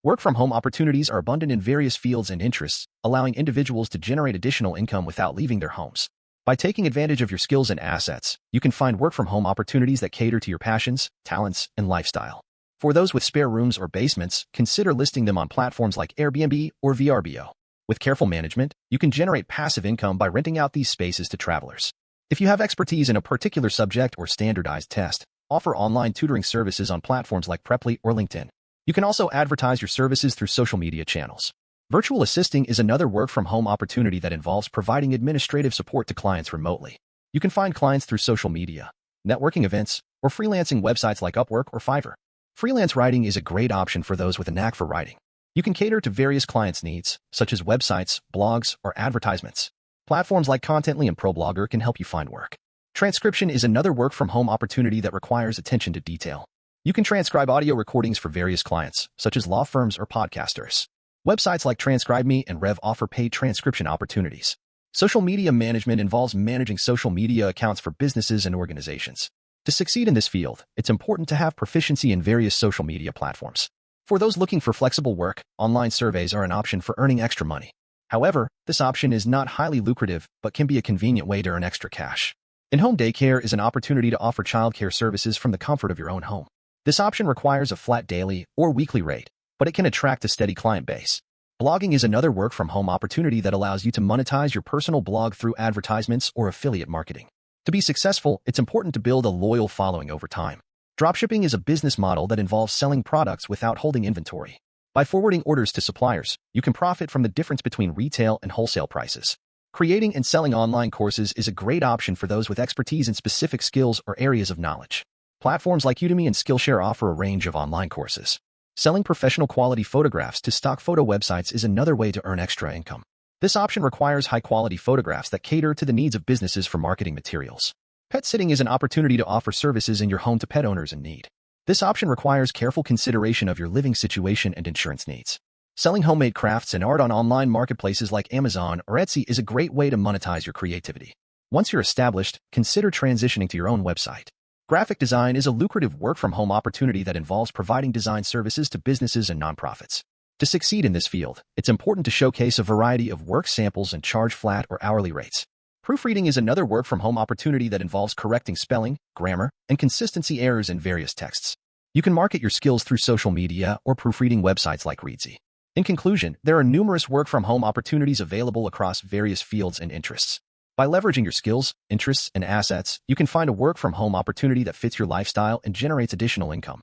Work-from-home opportunities are abundant in various fields and interests, allowing individuals to generate additional income without leaving their homes. By taking advantage of your skills and assets, you can find work-from-home opportunities that cater to your passions, talents, and lifestyle. For those with spare rooms or basements, consider listing them on platforms like Airbnb or VRBO. With careful management, you can generate passive income by renting out these spaces to travelers. If you have expertise in a particular subject or standardized test, offer online tutoring services on platforms like Preply or LinkedIn. You can also advertise your services through social media channels. Virtual assisting is another work-from-home opportunity that involves providing administrative support to clients remotely. You can find clients through social media, networking events, or freelancing websites like Upwork or Fiverr. Freelance writing is a great option for those with a knack for writing. You can cater to various clients' needs, such as websites, blogs, or advertisements. Platforms like Contently and ProBlogger can help you find work. Transcription is another work-from-home opportunity that requires attention to detail. You can transcribe audio recordings for various clients, such as law firms or podcasters. Websites like TranscribeMe and Rev offer paid transcription opportunities. Social media management involves managing social media accounts for businesses and organizations. To succeed in this field, it's important to have proficiency in various social media platforms. For those looking for flexible work, online surveys are an option for earning extra money. However, this option is not highly lucrative, but can be a convenient way to earn extra cash. In-home daycare is an opportunity to offer childcare services from the comfort of your own home. This option requires a flat daily or weekly rate, but it can attract a steady client base. Blogging is another work-from-home opportunity that allows you to monetize your personal blog through advertisements or affiliate marketing. To be successful, it's important to build a loyal following over time. Dropshipping is a business model that involves selling products without holding inventory. By forwarding orders to suppliers, you can profit from the difference between retail and wholesale prices. Creating and selling online courses is a great option for those with expertise in specific skills or areas of knowledge. Platforms like Udemy and Skillshare offer a range of online courses. Selling professional quality photographs to stock photo websites is another way to earn extra income. This option requires high-quality photographs that cater to the needs of businesses for marketing materials. Pet sitting is an opportunity to offer services in your home to pet owners in need. This option requires careful consideration of your living situation and insurance needs. Selling homemade crafts and art on online marketplaces like Amazon or Etsy is a great way to monetize your creativity. Once you're established, consider transitioning to your own website. Graphic design is a lucrative work-from-home opportunity that involves providing design services to businesses and nonprofits. To succeed in this field, it's important to showcase a variety of work samples and charge flat or hourly rates. Proofreading is another work-from-home opportunity that involves correcting spelling, grammar, and consistency errors in various texts. You can market your skills through social media or proofreading websites like Reedsy. In conclusion, there are numerous work-from-home opportunities available across various fields and interests. By leveraging your skills, interests, and assets, you can find a work-from-home opportunity that fits your lifestyle and generates additional income.